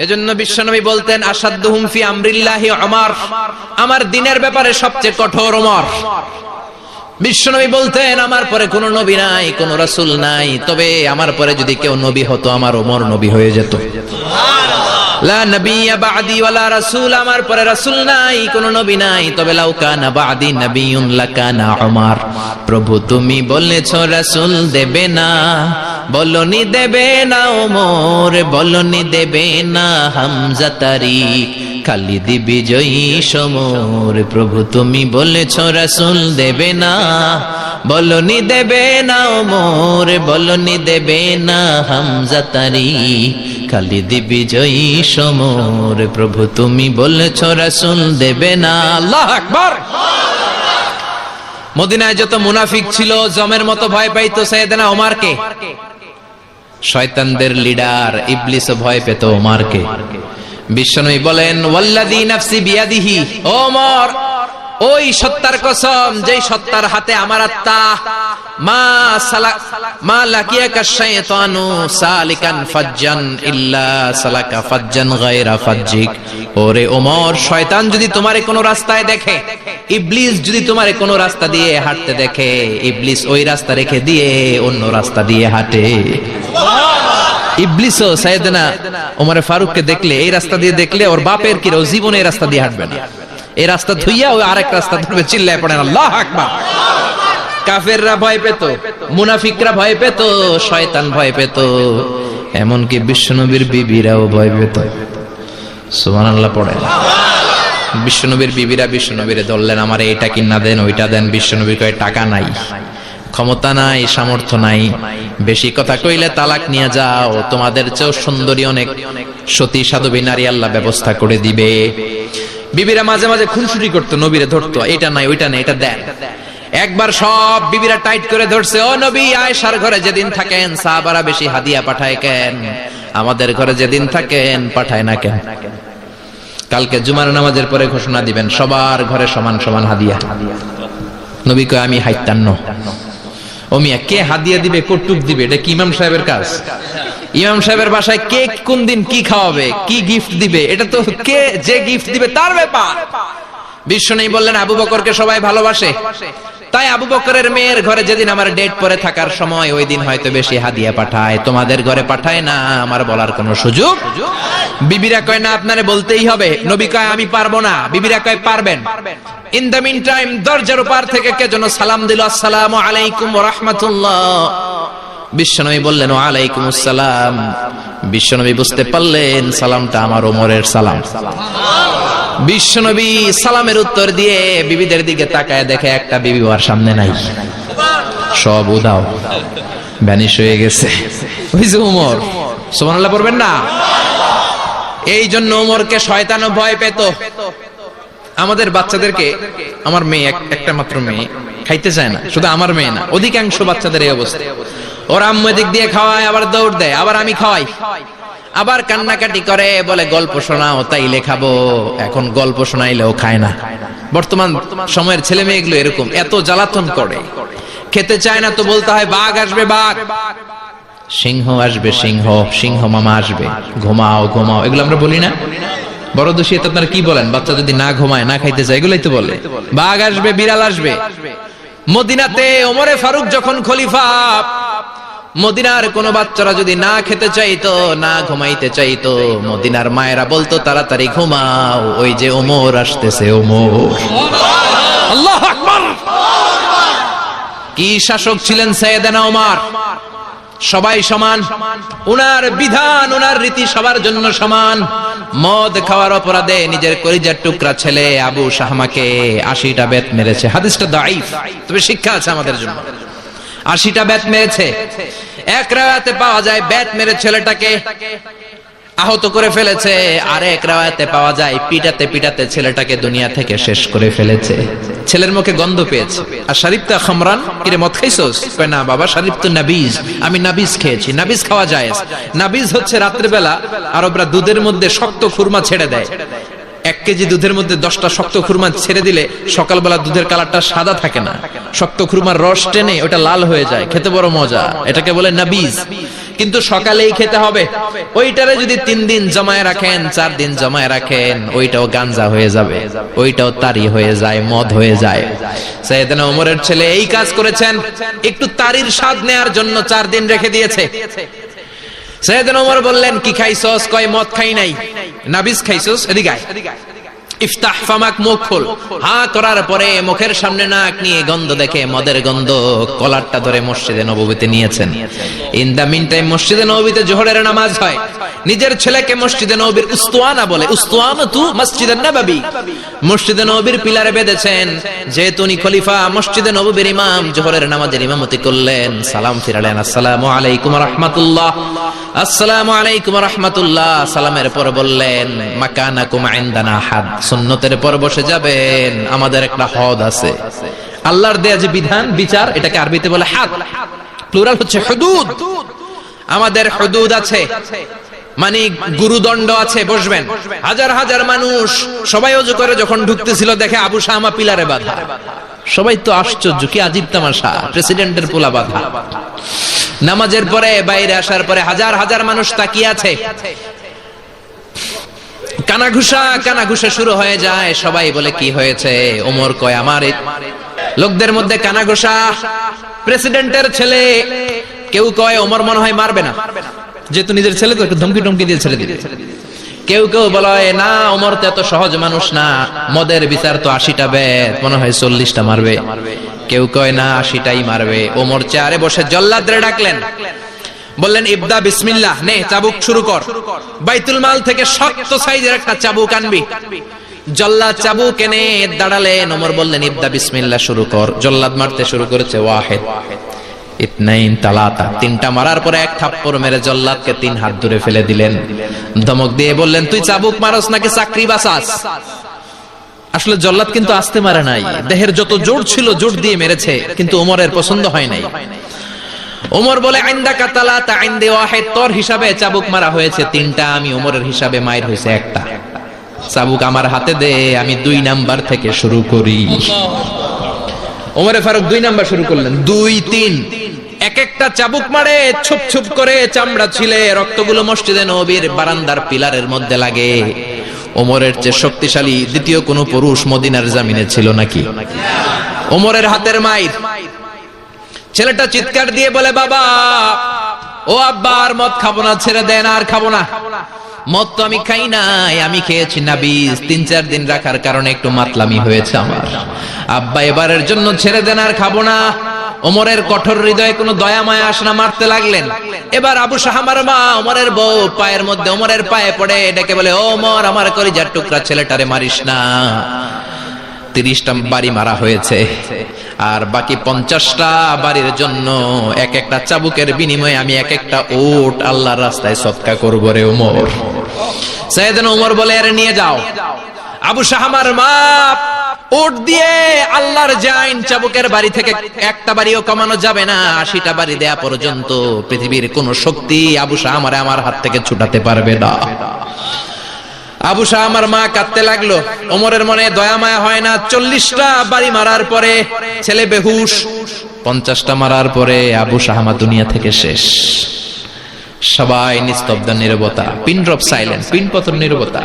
এজন্য বিশ্বনবী বলতেন আসাদুহুম ফি আমরিল্লাহি ওমর, আমার দ্বীনের ব্যাপারে সবচেয়ে কঠোর ওমর। বিশ্বনবী বলতেন আমার পরে কোনো নবী নাই, কোনো রাসূল নাই, তবে আমার পরে যদি কেউ নবী হতো আমার ওমর নবী হয়ে যেত। লা নবিয়্যা বা'দি ওয়ালা রাসূল, আমার পরে রাসূল নাই, কোনো নবী নাই, তবে লাউ কানা বা'দি নবিয়্যুন লাকানা ওমর। প্রভু তুমি বলেছো রাসূল দেবে না, বলনি দেবে না ওমর, বলনি দেবে না হামজা তারিক, খালিদ বিজয়ী সমর। প্রভু তুমি বলেছো রাসূল দেবে না, বলনি দেবে না ওমর, বলনি দেবে না হামজা তারিক, খালিদ বিজয়ী সমর। প্রভু তুমি বলেছো রাসূল দেবে না। আল্লাহু আকবার। মদিনায় যত মুনাফিক ছিল জমের মতো ভয় পাইতো সাইয়েদনা ওমরকে। শয়তানদের লিডার ইবলিসও ভয় পেত ওমরকে। বিশ্বনবী বলেন ওয়াল্লাযী নাফসি বিয়াদিহি, ওমর ওই সত্তার কসম যেই সত্তার হাতে আমার আত্মা, মা লাকিয়াকা শাইতানু সালিকান ফাজ্জান ইল্লা সালাকা ফাজ্জান গায়রা ফাজ্জিক। ওরে ওমর, শয়তান যদি তোমারে কোনো রাস্তায় দেখে, ইবলিস যদি তোমারে কোনো রাস্তা দিয়ে হাঁটতে দেখে, ইবলিস ওই রাস্তা রেখে দিয়ে অন্য রাস্তা দিয়ে হাঁটে। ইবলিসও সাইয়েদনা ওমর ফারুককে দেখলে, এই রাস্তা দিয়ে দেখলে ওর বাপের কি জীবনে এই রাস্তা দিয়ে হাঁটবে না, এই রাস্তা ধুইয়া ওই আরেক রাস্তা ধরবে। চিল্লায় পড়েন আল্লাহু আকবার। কাফেররা ভয় পেত, মুনাফিকরা ভয় পেত, শয়তান ভয় পেত, এমনকি বিশ্বনবীর বিবিরাও ভয় পেত। সুবহানাল্লাহ পড়েন। বিশ্বনবীর বিবিরা বিশ্বনবীরে ধরলেন, আমার এইটা কিনা দেন, ওইটা দেন। বিশ্বনবী কয় টাকা নাই, ক্ষমতা নাই, সামর্থ্য নাই, বেশি কথা কইলে তালাক নিয়ে যাও, তোমাদের চেয়েও সুন্দরী অনেক সতী সাধবী নারী আল্লাহ ব্যবস্থা করে দিবে। বিবিরা মাঝে মাঝে খুনসুটি করতো, নবীরে ধরতো, এটা নাই ওইটা নাই, এটা দেন। একবার সব বিবিরা টাইট করে ধরছে, ও নবী আয়েশার ঘরে যেদিন থাকেন সাহাবারা বেশি হাদিয়া পাঠায় কেন, আমাদের ঘরে যেদিন থাকেন পাঠায় না কেন? কালকে জুমার নামাজের পরে ঘোষণা দিবেন সবার ঘরে সমান সমান হাদিয়া। নবী কয় আমি হাইতান্ন। ও মিয়া, কে হাদিয়া দিবে, কটুক দিবে, এটা কি ইমাম সাহেবের কাজ? ইমাম সাহেবের বাসায় কে কোন দিন কি খাওয়াবে, কি গিফট দিবে, এটা তো কে যে গিফট দিবে তার ব্যাপার। বিশ্বনবী বললেন আবু বকরকে সবাই ভালোবাসে, তাই আবু বকরের মেয়ের ঘরে যেদিন আমার ডেট পরে থাকার সময় ওই দিন হয়তো বেশি হাদিয়া পাঠায়, তোমাদের ঘরে পাঠায় না, আমার বলার কোনো সুযোগ। বিবিরা কয় না, আপনারে বলতেই হবে। নবী কয় আমি পারবো না, বিবিরা কয় পারবেন। ইন দ্য মিন টাইম দরজার উপর থেকে কে যেন সালাম দিল, আসসালামু আলাইকুম ওয়া রাহমাতুল্লাহ। বিশ্বনবী বললেন ওয়া আলাইকুমুস সালাম। বিশ্বনবী বুঝতে পারলেন সালামটা আমার ওমরের সালাম। বিশ্বনবী সালামের উত্তর দিয়ে বিবিদের দিকে তাকায়, দেখে একটা বিবি ওর সামনে নাই, সব উধাও, ভ্যানিশ হয়ে গেছে। ওই যে ওমর। সুবহানাল্লাহ পড়বেন না? এই জন্য ওমরকে শয়তানও ভয় পেত। আমাদের বাচ্চাদেরকে, আমার মেয়ে একটা মাত্র মেয়ে, খাইতে চায় না, শুধু আমার মেয়ে না, অধিকাংশ বাচ্চাদের এই অবস্থা। ওর আম্মু এদিক দিয়ে খাওয়ায়, আবার দৌড় দেয়, আবার আমি খাওয়াই, আবার কান্নাকাটি করে, বলে গল্প শোনাও, তাইলে খাবো। এখন গল্প শোনাইলেও খায় না। বর্তমান সময়ের ছেলে মেয়েগুলো এরকম, এত জ্বালাতন করে, খেতে চায় না তো বলতে হয় বাঘ আসবে, বাঘ, সিংহ আসবে, সিংহ, সিংহ মামা আসবে, ঘুমাও ঘুমাও, এগুলো আমরা বলি না? বড় দোষী এতে আপনারা কি বলেন? বাচ্চা যদি না ঘুমায়, না খাইতে চায়, এগুলাই তো বলে। বাঘ আসবে, বিড়াল আসবে। মদিনাতে ওমরে ফারুক যখন খলিফা, মদিনার কোন বাচ্চারা যদি না খেতে চাইতো, না ঘুমাইতে চাইতো, মদিনার মায়েরা বলতো তাড়াতাড়ি ঘুমাও, ওই যে ওমর আসতেছে, ওমর। আল্লাহু আকবার। কি শাসক ছিলেন সাইয়েদনা ওমর! সবাই সমান, উনার বিধান, উনার রীতি সবার জন্য সমান। মদ খাওয়ার অপরাধে নিজের কলিজার টুকরা ছেলে আবু শাহমাকে 80টা বেত মেরেছে। হাদিসটা দাঈফ, তবে শিক্ষা আছে আমাদের জন্য। 80টা বেত মেরেছে। এক রাওয়ায়াতে পাওয়া যায় বেত মেরে ছেলেটাকে আহত করে ফেলেছে, আর এক রাওয়ায়াতে পাওয়া যায় পিটাতে পিটাতে ছেলেটাকে দুনিয়া থেকে শেষ করে ফেলেছে। ছেলের মুখে গন্ধ পেয়েছে। আর শরীফতা খামরান, কিরে মদ খাইছস? কয় না বাবা, শরীফ তো নাবিজ, আমি নাবিজ খেয়েছি। নাবিজ খাওয়া যায়। নাবিজ হচ্ছে রাতের বেলা আরবরা দুধের মধ্যে শক্ত খুরমা ছেড়ে দেয়। 1 কেজি দুধের মধ্যে 10টা শক্ত খুরমা ছেড়ে দিলে সকালবেলা দুধের কালারটা সাদা থাকে না, শক্ত খুরমার রস টেনে ওটা লাল হয়ে যায়, খেতে বড় মজা। এটাকে বলে নাবিজ। কিন্তু সকালেই খেতে হবে। ওইটারে যদি 3 দিন জমায় রাখেন, 4 দিন জমায় রাখেন, ওইটাও গাঞ্জা হয়ে যাবে, ওইটাও তারি হয়ে যায়, মদ হয়ে যায়। সাইয়েদনা ওমরের ছেলে এই কাজ করেছেন, একটু তারির স্বাদ নেয়ার জন্য 4 দিন রেখে দিয়েছে। সাইয়েদনা ওমর বললেন, কি খাইছস? কয় মদ খাই নাই। নাবিজ খাইছস? এদিকে আয়। ইফতাহ ফামাক, মুখ খোল। হা করার পরে মুখের সামনে নাক নিয়ে গন্ধ দেখে, মদের গন্ধ, কলারটা ধরে মসজিদে নববীতে নিয়েছেন। ইন দা মিন টাইম মসজিদে নববীতে জোহরের নামাজ হয়। নিজের ছেলেকে মসজিদে নববীর উস্তুয়ানা বলে, উস্তুয়ানাতু মসজিদে নববী, মসজিদে নববীর পিলারে বেঁধেছেন। যেহেতু উনি খলিফা, মসজিদে নববীর ইমাম, জোহরের নামাজের ইমামতি করলেন। সালাম ফিরালেন, আসসালামু আলাইকুম ওয়া রাহমাতুল্লাহ, আসসালামু আলাইকুম ওয়া রাহমাতুল্লাহ। সালামের পর বললেন, মাকানাকুম ইনদানা হাদ, সুন্নতের পর বসে যাবেন, আমাদের একটা হদ আছে। আল্লাহর দেয়া যে বিধান, বিচার, এটাকে আরবিতে বলে হাদ, প্লুরাল হচ্ছে হুদুদ। আমাদের হুদুদ আছে, মানে গুরুদণ্ড আছে, বসবেন। হাজার হাজার মানুষ সবাই ওযু করে যখন ঢুকতেছিল, দেখে আবু শামা পিলারে বাঁধা। সবাই তো আশ্চর্য, কি আজীব তামাশা, প্রেসিডেন্টের পোলা বাঁধা। নামাজের পরে বাইরে আসার পরে হাজার হাজার মানুষ তাকিয়ে আছে। কানাঘুষা শুরু হয়ে যায়। সবাই বলে, কি হয়েছে? ওমর কয়, আমার লোকদের মধ্যে কানাঘুষা, প্রেসিডেন্টের ছেলে। কেউ কয় ওমর মনে হয় মারবে না, যেহেতু নিজের ছেলে তো একটু ধমকি টমকি দিয়ে ছেড়ে দিবে। কেউ কেউ বলে, না ওমর তো এত সহজ মানুষ না, মদের বিচার তো 80টা বেদ, মনে হয় 40টা মারবে। কেউ কয় না, 80টাই মারবে। ওমর চেয়ারে বসে জল্লাদরে ডাকলেন, বললেন, ইবদা বিসমিল্লাহ, নে চাবুক শুরু কর। বাইতুল মাল থেকে শক্ত সাইজের একটা চাবুক আনবি। জল্লাদ চাবুক এনে দাঁড়ালেন। ওমর বললেন, ইবদা বিসমিল্লাহ, শুরু কর। জল্লাদ মারতে শুরু করেছে। ওয়াহিদ, ইতনাইন, তালাতা, 3টা মারার পরে এক থাপ্পড় মেরে জল্লাদকে 3 হাত দূরে ফেলে দিলেন। ধমক দিয়ে বললেন, তুই চাবুক মারস নাকি চাকরি বাসাস? আসলে জল্লাদ কিন্তু আস্তে মারে নাই, দেহের যত জোর ছিল জোর দিয়ে মেরেছে, কিন্তু ওমরের পছন্দ হয় নাই। ওমর বলে, আইন্দাকা তালাতা আইন্দে ওয়াহিদ, তোর হিসাবে চাবুক মারা হয়েছে 3টা, আমি ওমরের হিসাবে মাইর হয়েছে 1টা। চাবুক আমার হাতে দে, আমি 2 নাম্বার থেকে শুরু করি। ওমরে ফারুক 2 নাম্বার শুরু করলেন। 2, 3, এক একটা চাবুক মারে, ছুপ ছুপ করে চামড়া ছিলে, রক্তগুলো মসজিদে নববীর বারান্দার পিলারের মধ্যে লাগে। ওমরের চেয়ে শক্তিশালী দ্বিতীয় কোন পুরুষ মদিনার জামিনে ছিল নাকি? ওমরের হাতের মাইর। ছেলেটা চিৎকার দিয়ে বলে, বাবা, ও আব্বা, আর মদ খাবো না, ছেড়ে দেন, আর খাবো না। মদ তো আমি খাই নাই, আমি খেয়েছি নাবিজ, 3-4 দিন রাখার কারণে একটু মাতলামি হয়েছে আমার। আব্বা, এবারের জন্য ছেড়ে দেন, আর খাবো না। ওমরের কঠোর হৃদয়ে কোনো দয়া মায়া আসে না, মারতে লাগলেন। এবার আবু শাহামার মা, ওমরের বউ, পায়ের মধ্যে ওমরের পায়ে পড়ে ডেকে বলে, ওমর, আমার কলিজার টুকরা ছেলেটারে মারিস না। 30টা বাড়ি মারা হয়েছে, আর বাকি 50টা বাড়ির জন্য এক একটা চাবুকের বিনিময়ে আমি এক একটা উট আল্লাহর রাস্তায় সদকা করব রে ওমর। সাইয়েদনা ওমর বলে, আরে নিয়ে যাও। আবু শাহামার মা উট দিয়ে আল্লাহর জাইন, চাবুকের বাড়ি থেকে একটা বাড়িও কমানো যাবে না, 80টা বাড়ি দেয়া পর্যন্ত পৃথিবীর কোন শক্তি আবু শাহামারে আমার হাত থেকে ছুটাতে পারবে না। আবু শাহামার মা কাঁদতে লাগলো। ওমরের মনে দয়া মায়া হয় না। 40টা বাড়ি মারার পরে ছেলে বেহুশ, 50টা মারার পরে আবু শাহামা দুনিয়া থেকে শেষ। সবাই নিস্তব্ধ নীরবতা, পিন ড্রপ সাইলেন্স, পিন পতন নীরবতা।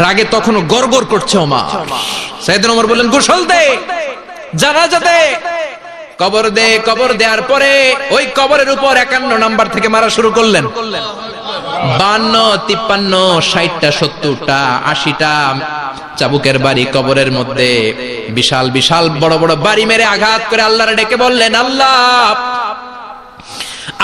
রাগে তখনও গড়গড় করছে ওমর। সাইয়েদনা ওমর বললেন, গোসল দে, জানাজা দে, কবর দে। কবর দেওয়ার পরে ওই কবরের উপর 51 নাম্বার থেকে মারা শুরু করলেন। 52, 53, 60টা, 70টা, 80টা চাবুকের বাড়ি কবরের মধ্যে, বিশাল বিশাল বড় বড় বাড়ি মেরে আঘাত করে আল্লাহরে ডেকে বললেন, আল্লাহ,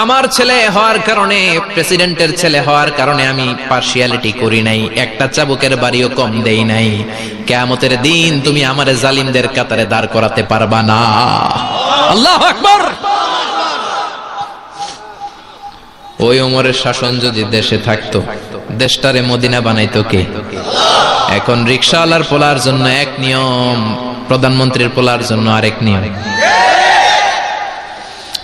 আমার ছেলে হওয়ার কারণে, প্রেসিডেন্টের ছেলে হওয়ার কারণে আমি পার্সিয়ালিটি করি নাই, একটা চাবুকের বাড়িও কম দেই নাই। কিয়ামতের দিন তুমি আমারে জালিমদের কাতারে দাঁড় করাতে পারবা না। আল্লাহু আকবার। ওই ওমরের শাসন যদি দেশে থাকতো, দেশটারে মদিনা বানাইতো কে? এখন রিকশাওয়ালার পোলার জন্য এক নিয়ম, প্রধানমন্ত্রীর পোলার জন্য আরেক নিয়ম,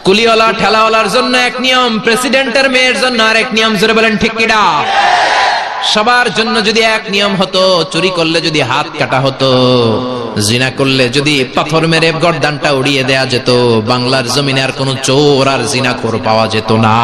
কুলিওয়ালা ঠেলাওয়ালার জন্য এক নিয়ম, প্রেসিডেন্টের মেয়ের জন্য আরেক নিয়ম। জোরে বলেন ঠিক কিনা? সবার জন্য যদি এক নিয়ম হতো, চুরি করলে যদি হাত কাটা হতো, জিনা করলে যদি পাথর মেরে গর্দানটা উড়িয়ে দেয়া যেত, বাংলার জমিনে আর কোনো চোর আর জিনাখোর পাওয়া যেত না।